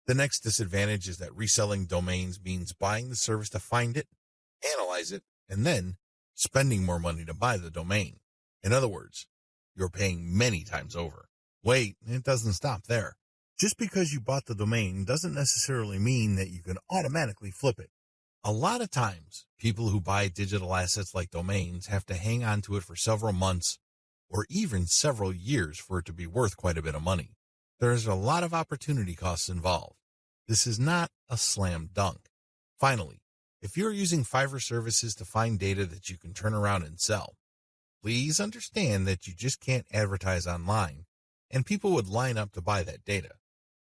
The next disadvantage is that reselling domains means buying the service to find it, analyze it, and then spending more money to buy the domain. In other words, you're paying many times over. Wait, it doesn't stop there. Just because you bought the domain doesn't necessarily mean that you can automatically flip it. A lot of times, people who buy digital assets like domains have to hang on to it for several months or even several years for it to be worth quite a bit of money. There's a lot of opportunity costs involved. This is not a slam dunk. Finally, if you're using Fiverr services to find data that you can turn around and sell, please understand that you just can't advertise online, and people would line up to buy that data.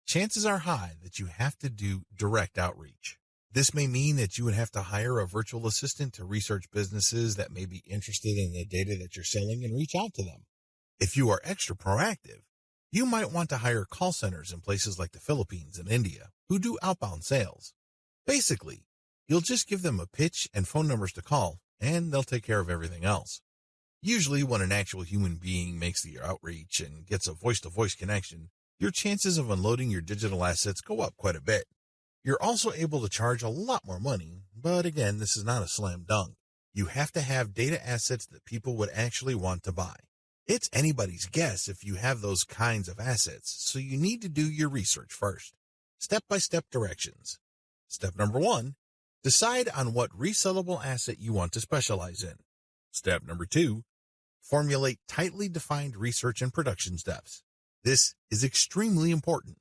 Chances are high that you have to do direct outreach. This may mean that you would have to hire a virtual assistant to research businesses that may be interested in the data that you're selling and reach out to them. If you are extra proactive, you might want to hire call centers in places like the Philippines and India who do outbound sales. Basically, you'll just give them a pitch and phone numbers to call, and they'll take care of everything else. Usually, when an actual human being makes the outreach and gets a voice-to-voice connection, your chances of unloading your digital assets go up quite a bit. You're also able to charge a lot more money, but again, this is not a slam dunk. You have to have data assets that people would actually want to buy. It's anybody's guess if you have those kinds of assets, so you need to do your research first. Step-by-step directions. Step number 1, decide on what resellable asset you want to specialize in. Step number 2, formulate tightly defined research and production steps. This is extremely important.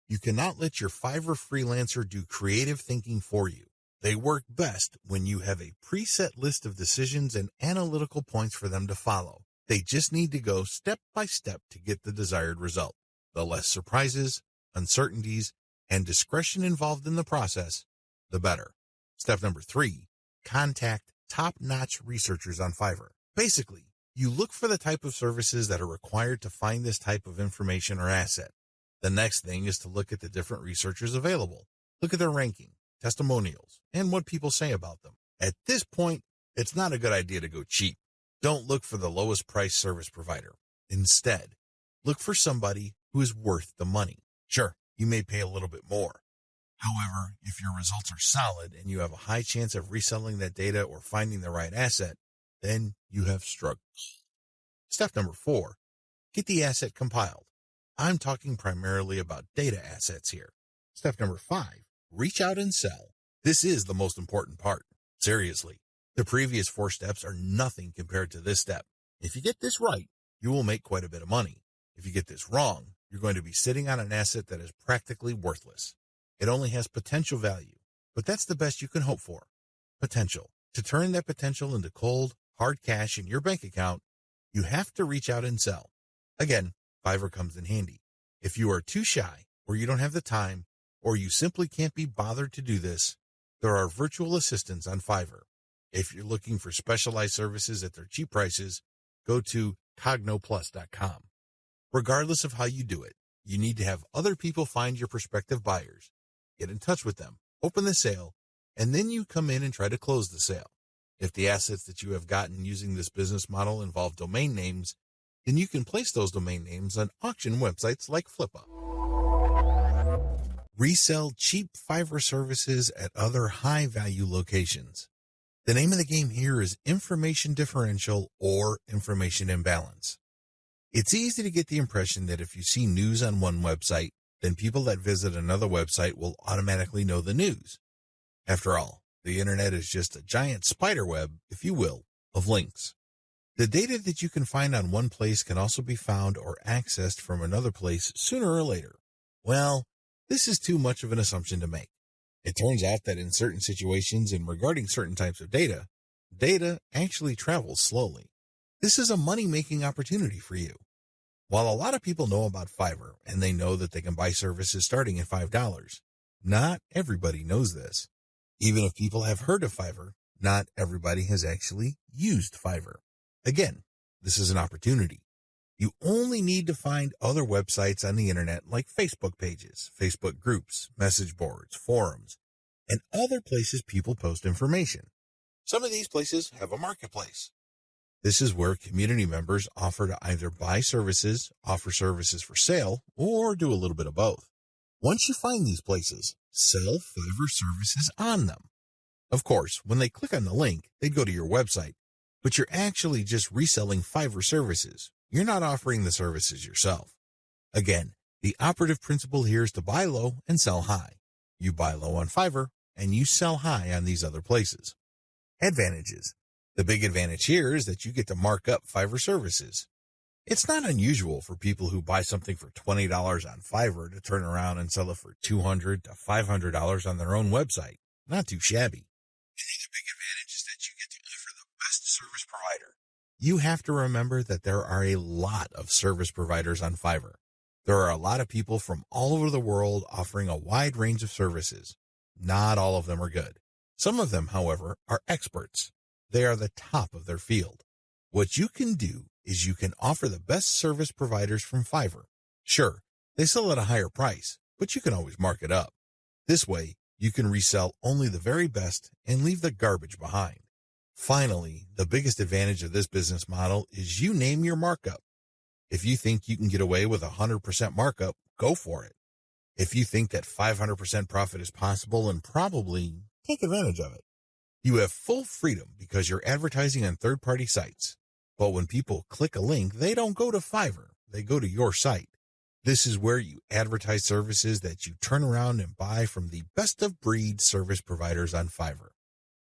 You cannot let your Fiverr freelancer do creative thinking for you. They work best when you have a preset list of decisions and analytical points for them to follow. They just need to go step by step to get the desired result. The less surprises, uncertainties, and discretion involved in the process, the better. Step number 3, contact top-notch researchers on Fiverr. Basically, you look for the type of services that are required to find this type of information or asset. The next thing is to look at the different researchers available. Look at their ranking, testimonials, and what people say about them. At this point, it's not a good idea to go cheap. Don't look for the lowest price service provider. Instead, look for somebody who is worth the money. Sure, you may pay a little bit more. However, if your results are solid and you have a high chance of reselling that data or finding the right asset, then you have struck. Step number 4, get the asset compiled. I'm talking primarily about data assets here. Step number 5, reach out and sell. This is the most important part. Seriously, the previous 4 steps are nothing compared to this step. If you get this right, you will make quite a bit of money. If you get this wrong, you're going to be sitting on an asset that is practically worthless. It only has potential value, but that's the best you can hope for. Potential. To turn that potential into cold, hard cash in your bank account, you have to reach out and sell. Again, Fiverr comes in handy. If you are too shy, or you don't have the time, or you simply can't be bothered to do this, there are virtual assistants on Fiverr. If you're looking for specialized services at their cheap prices, go to cognoplus.com. Regardless of how you do it, you need to have other people find your prospective buyers. Get in touch with them, open the sale, and then you come in and try to close the sale. If the assets that you have gotten using this business model involve domain names, then you can place those domain names on auction websites like Flippa. Resell cheap Fiverr services at other high-value locations. The name of the game here is information differential or information imbalance. It's easy to get the impression that if you see news on one website, then people that visit another website will automatically know the news. After all, the internet is just a giant spider web, if you will, of links. The data that you can find on one place can also be found or accessed from another place sooner or later. Well, this is too much of an assumption to make. It turns out that in certain situations and regarding certain types of data actually travels slowly. This is a money-making opportunity for you. While a lot of people know about Fiverr and they know that they can buy services starting at $5, not everybody knows this. Even if people have heard of Fiverr, not everybody has actually used Fiverr. Again, this is an opportunity. You only need to find other websites on the internet like Facebook pages, Facebook groups, message boards, forums, and other places people post information. Some of these places have a marketplace. This is where community members offer to either buy services, offer services for sale, or do a little bit of both. Once you find these places, sell Fiverr services on them. Of course, when they click on the link, they go to your website, but you're actually just reselling Fiverr services. You're not offering the services yourself. Again, the operative principle here is to buy low and sell high. You buy low on Fiverr, and you sell high on these other places. Advantages. The big advantage here is that you get to mark up Fiverr services. It's not unusual for people who buy something for $20 on Fiverr to turn around and sell it for $200 to $500 on their own website. Not too shabby. Another big advantage is that you get to offer the best service provider. You have to remember that there are a lot of service providers on Fiverr. There are a lot of people from all over the world offering a wide range of services. Not all of them are good. Some of them, however, are experts. They are the top of their field. What you can do is you can offer the best service providers from Fiverr. Sure, they sell at a higher price, but you can always mark it up. This way, you can resell only the very best and leave the garbage behind. Finally, the biggest advantage of this business model is you name your markup. If you think you can get away with 100% markup, go for it. If you think that 500% profit is possible, and probably take advantage of it. You have full freedom because you're advertising on third-party sites. But when people click a link, they don't go to Fiverr. They go to your site. This is where you advertise services that you turn around and buy from the best-of-breed service providers on Fiverr.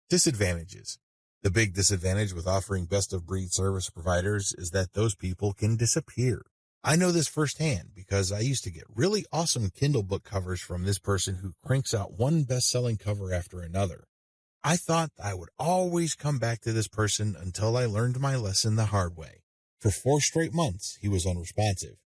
Disadvantages. The big disadvantage with offering best-of-breed service providers is that those people can disappear. I know this firsthand because I used to get really awesome Kindle book covers from this person who cranks out one best-selling cover after another. I thought I would always come back to this person until I learned my lesson the hard way. For 4 straight months, he was unresponsive.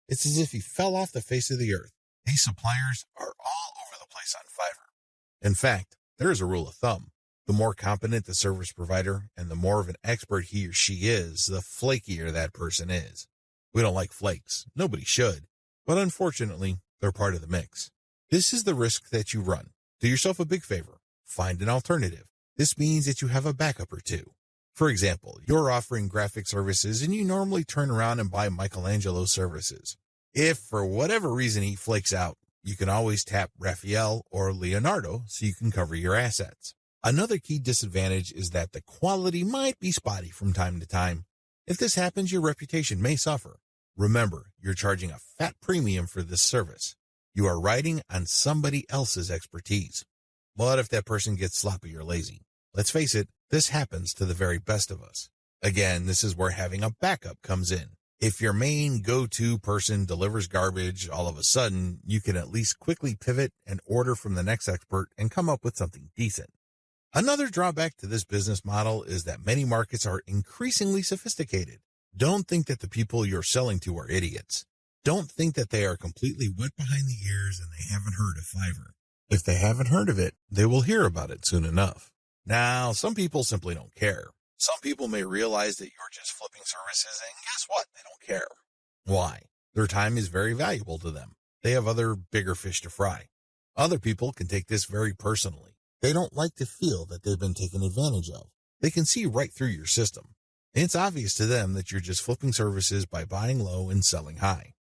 It's as if he fell off the face of the earth. These suppliers are all over the place on Fiverr. In fact, there is a rule of thumb. The more competent the service provider and the more of an expert he or she is, the flakier that person is. We don't like flakes. Nobody should. But unfortunately, they're part of the mix. This is the risk that you run. Do yourself a big favor. Find an alternative. This means that you have a backup or two. For example, you're offering graphic services and you normally turn around and buy Michelangelo's services. If for whatever reason he flakes out, you can always tap Raphael or Leonardo so you can cover your assets. Another key disadvantage is that the quality might be spotty from time to time. If this happens, your reputation may suffer. Remember, you're charging a fat premium for this service. You are riding on somebody else's expertise. What if that person gets sloppy or lazy? Let's face it, this happens to the very best of us. Again, this is where having a backup comes in. If your main go-to person delivers garbage, all of a sudden, you can at least quickly pivot and order from the next expert and come up with something decent. Another drawback to this business model is that many markets are increasingly sophisticated. Don't think that the people you're selling to are idiots. Don't think that they are completely wet behind the ears and they haven't heard of Fiverr. If they haven't heard of it, they will hear about it soon enough. Now, some people simply don't care. Some people may realize that you're just flipping services, and guess what? They don't care. Why? Their time is very valuable to them. They have other bigger fish to fry. Other people can take this very personally. They don't like to feel that they've been taken advantage of. They can see right through your system. It's obvious to them that you're just flipping services by buying low and selling high.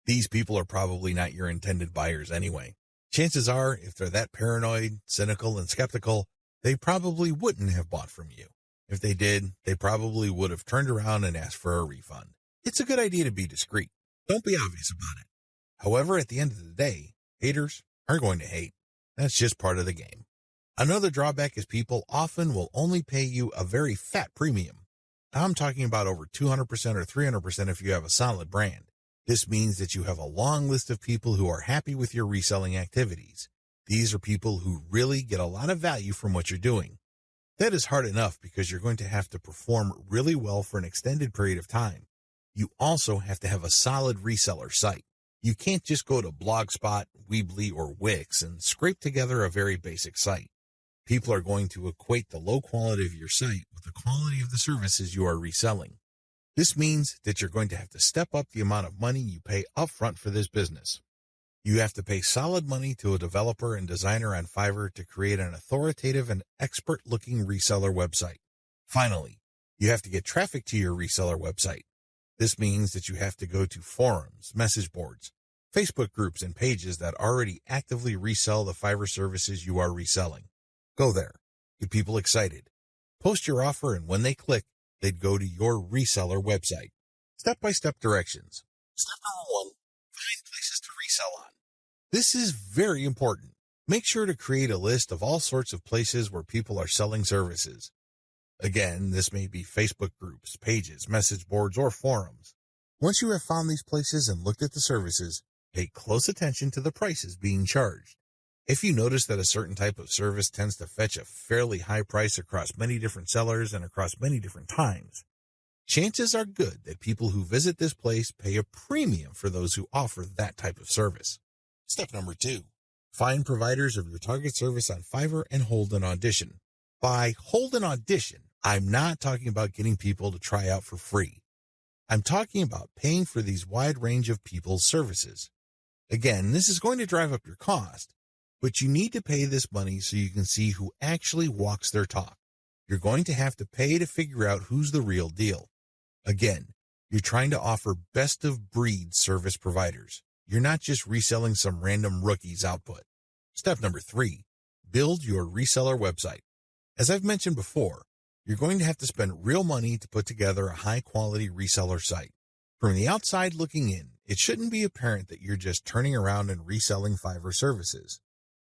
These people are probably not your intended buyers anyway. Chances are, if they're that paranoid, cynical, and skeptical, they probably wouldn't have bought from you. If they did, they probably would have turned around and asked for a refund. It's a good idea to be discreet. Don't be obvious about it. However, at the end of the day, haters are going to hate. That's just part of the game. Another drawback is people often will only pay you a very fat premium. I'm talking about over 200% or 300% if you have a solid brand. This means that you have a long list of people who are happy with your reselling activities. These are people who really get a lot of value from what you're doing. That is hard enough because you're going to have to perform really well for an extended period of time. You also have to have a solid reseller site. You can't just go to Blogspot, Weebly, or Wix and scrape together a very basic site. People are going to equate the low quality of your site with the quality of the services you are reselling. This means that you're going to have to step up the amount of money you pay upfront for this business. You have to pay solid money to a developer and designer on Fiverr to create an authoritative and expert-looking reseller website. Finally, you have to get traffic to your reseller website. This means that you have to go to forums, message boards, Facebook groups, and pages that already actively resell the Fiverr services you are reselling. Go there. Get people excited. Post your offer, and when they click, they'd go to your reseller website. Step-by-step directions. Step number 1, find places to resell on. This is very important. Make sure to create a list of all sorts of places where people are selling services. Again, this may be Facebook groups, pages, message boards, or forums. Once you have found these places and looked at the services, pay close attention to the prices being charged. If you notice that a certain type of service tends to fetch a fairly high price across many different sellers and across many different times, chances are good that people who visit this place pay a premium for those who offer that type of service. Step number 2, find providers of your target service on Fiverr and hold an audition. By hold an audition, I'm not talking about getting people to try out for free. I'm talking about paying for these wide range of people's services. Again, this is going to drive up your cost, but you need to pay this money so you can see who actually walks their talk. You're going to have to pay to figure out who's the real deal. Again, you're trying to offer best-of-breed service providers. You're not just reselling some random rookie's output. Step number 3, build your reseller website. As I've mentioned before, you're going to have to spend real money to put together a high-quality reseller site. From the outside looking in, it shouldn't be apparent that you're just turning around and reselling Fiverr services.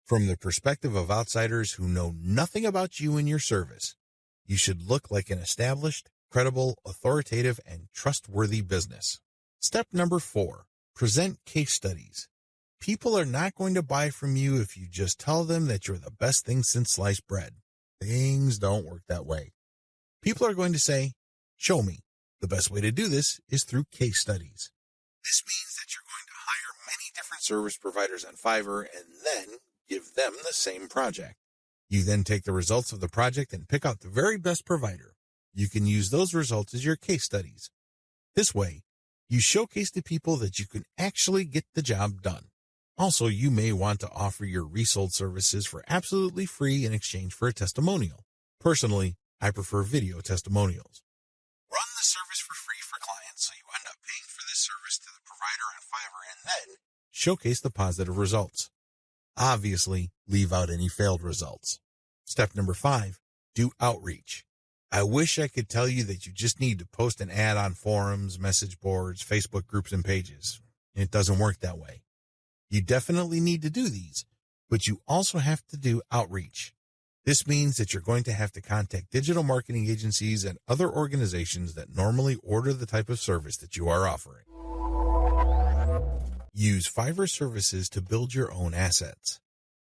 From the perspective of outsiders who know nothing about you and your service, you should look like an established, credible, authoritative, and trustworthy business. Step number 4, present case studies. People are not going to buy from you if you just tell them that you're the best thing since sliced bread. Things don't work that way. People are going to say, show me. The best way to do this is through case studies. This means that you're going to hire many different service providers on Fiverr and then give them the same project. You then take the results of the project and pick out the very best provider. You can use those results as your case studies. This way, you showcase to people that you can actually get the job done. Also, you may want to offer your resold services for absolutely free in exchange for a testimonial. Personally, I prefer video testimonials. Run the service for free for clients so you end up paying for this service to the provider on Fiverr and then showcase the positive results. Obviously, leave out any failed results. Step number 5, do outreach. I wish I could tell you that you just need to post an ad on forums, message boards, Facebook groups, and pages. It doesn't work that way. You definitely need to do these, but you also have to do outreach. This means that you're going to have to contact digital marketing agencies and other organizations that normally order the type of service that you are offering. Use Fiverr services to build your own assets.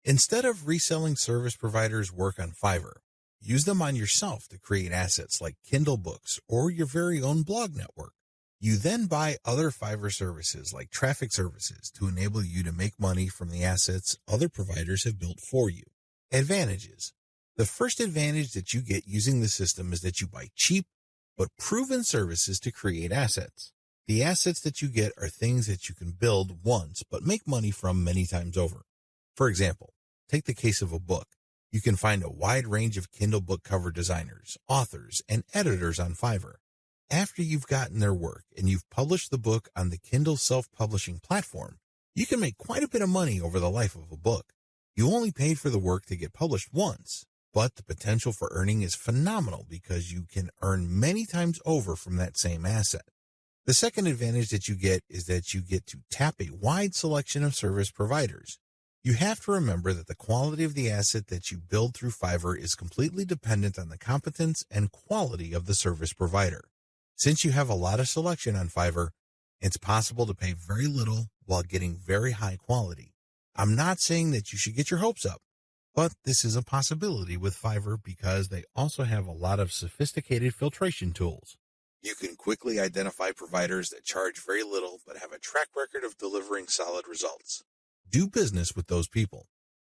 Instead of reselling service providers' work on Fiverr, use them on yourself to create assets like Kindle books or your very own blog network. You then buy other Fiverr services like traffic services to enable you to make money from the assets other providers have built for you. Advantages. The first advantage that you get using the system is that you buy cheap but proven services to create assets. The assets that you get are things that you can build once but make money from many times over. For example, take the case of a book. You can find a wide range of Kindle book cover designers, authors, and editors on Fiverr. After you've gotten their work and you've published the book on the Kindle self-publishing platform, you can make quite a bit of money over the life of a book. You only paid for the work to get published once, but the potential for earning is phenomenal because you can earn many times over from that same asset. The second advantage that you get is that you get to tap a wide selection of service providers. You have to remember that the quality of the asset that you build through Fiverr is completely dependent on the competence and quality of the service provider. Since you have a lot of selection on Fiverr, it's possible to pay very little while getting very high quality. I'm not saying that you should get your hopes up, but this is a possibility with Fiverr because they also have a lot of sophisticated filtration tools. You can quickly identify providers that charge very little but have a track record of delivering solid results. Do business with those people.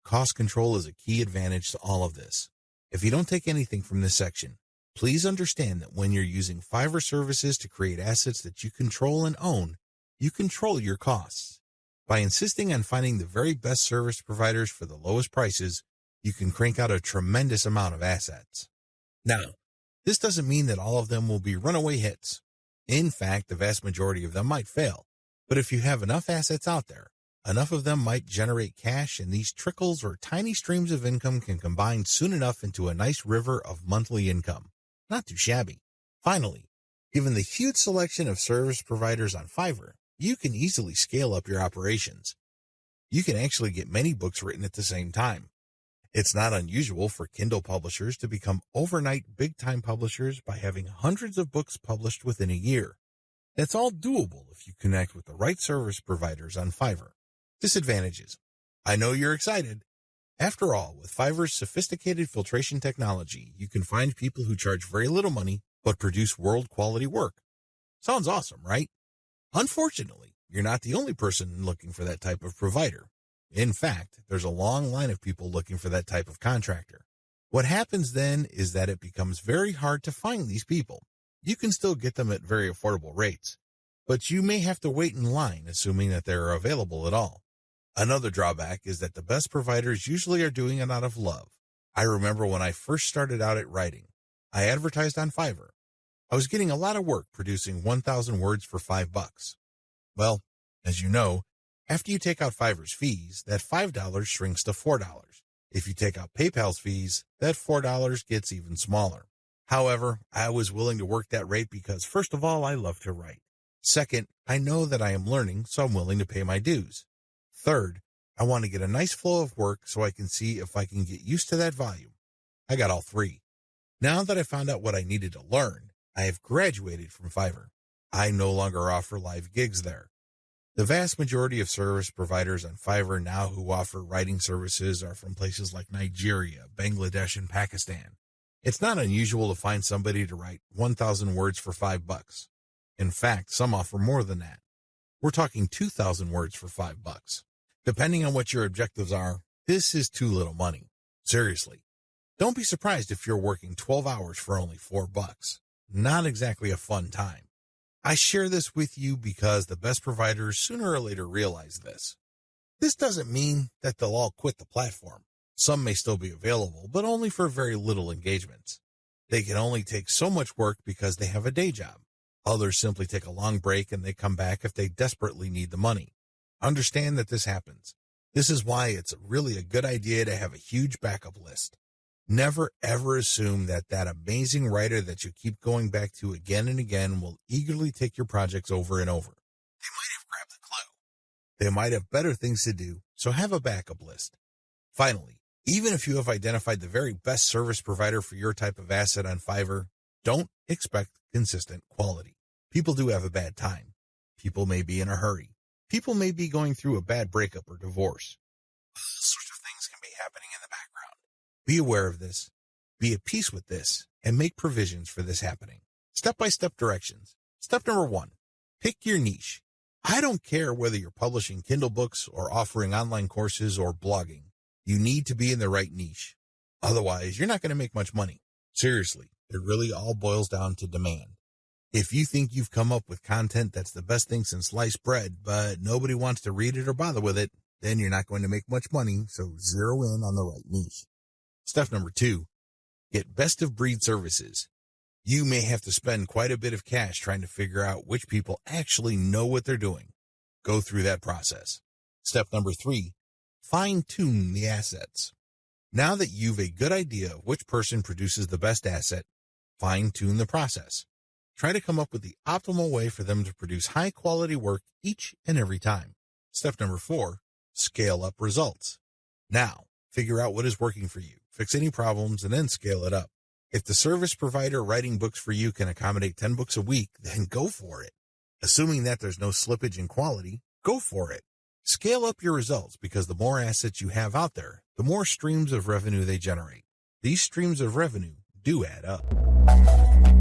Cost control is a key advantage to all of this. If you don't take anything from this section, please understand that when you're using Fiverr services to create assets that you control and own, you control your costs. By insisting on finding the very best service providers for the lowest prices, you can crank out a tremendous amount of assets. Now, this doesn't mean that all of them will be runaway hits. In fact, the vast majority of them might fail. But if you have enough assets out there, enough of them might generate cash, and these trickles or tiny streams of income can combine soon enough into a nice river of monthly income. Not too shabby. Finally, given the huge selection of service providers on Fiverr, you can easily scale up your operations. You can actually get many books written at the same time. It's not unusual for Kindle publishers to become overnight big-time publishers by having hundreds of books published within a year. That's all doable if you connect with the right service providers on Fiverr. Disadvantages. I know you're excited. After all, with Fiverr's sophisticated filtration technology, you can find people who charge very little money but produce world-quality work. Sounds awesome, right? Unfortunately, you're not the only person looking for that type of provider. In fact, there's a long line of people looking for that type of contractor. What happens then is that it becomes very hard to find these people. You can still get them at very affordable rates, but you may have to wait in line, assuming that they're available at all. Another drawback is that the best providers usually are doing it out of love. I remember when I first started out at writing, I advertised on Fiverr. I was getting a lot of work producing 1,000 words for $5. Well, as you know, after you take out Fiverr's fees, that $5 shrinks to $4. If you take out PayPal's fees, that $4 gets even smaller. However, I was willing to work that rate because, first of all, I love to write. Second, I know that I am learning, so I'm willing to pay my dues. Third, I want to get a nice flow of work so I can see if I can get used to that volume. I got all three. Now that I found out what I needed to learn, I have graduated from Fiverr. I no longer offer live gigs there. The vast majority of service providers on Fiverr now who offer writing services are from places like Nigeria, Bangladesh, and Pakistan. It's not unusual to find somebody to write 1,000 words for $5. In fact, some offer more than that. We're talking 2,000 words for $5. Depending on what your objectives are, this is too little money. Seriously. Don't be surprised if you're working 12 hours for only $4. Not exactly a fun time. I share this with you because the best providers sooner or later realize this. This doesn't mean that they'll all quit the platform. Some may still be available, but only for very little engagements. They can only take so much work because they have a day job. Others simply take a long break and they come back if they desperately need the money. Understand that this happens. This is why it's really a good idea to have a huge backup list. Never ever assume that that amazing writer that you keep going back to again and again will eagerly take your projects over and over. They might have grabbed the clue. They might have better things to do, so have a backup list. Finally, even if you have identified the very best service provider for your type of asset on Fiverr, don't expect consistent quality. People do have a bad time. People may be in a hurry. People may be going through a bad breakup or divorce. All sorts of things can be happening in the background. Be aware of this, be at peace with this, and make provisions for this happening. Step-by-step directions. Step number 1, pick your niche. I don't care whether you're publishing Kindle books or offering online courses or blogging. You need to be in the right niche. Otherwise, you're not going to make much money. Seriously, it really all boils down to demand. If you think you've come up with content that's the best thing since sliced bread, but nobody wants to read it or bother with it, then you're not going to make much money, so zero in on the right niche. Step number 2, get best-of-breed services. You may have to spend quite a bit of cash trying to figure out which people actually know what they're doing. Go through that process. Step number 3, fine-tune the assets. Now that you've a good idea of which person produces the best asset, fine-tune the process. Try to come up with the optimal way for them to produce high-quality work each and every time. Step number 4, scale up results. Now, figure out what is working for you, fix any problems, and then scale it up. If the service provider writing books for you can accommodate 10 books a week, then go for it. Assuming that there's no slippage in quality, go for it. Scale up your results because the more assets you have out there, the more streams of revenue they generate. These streams of revenue do add up.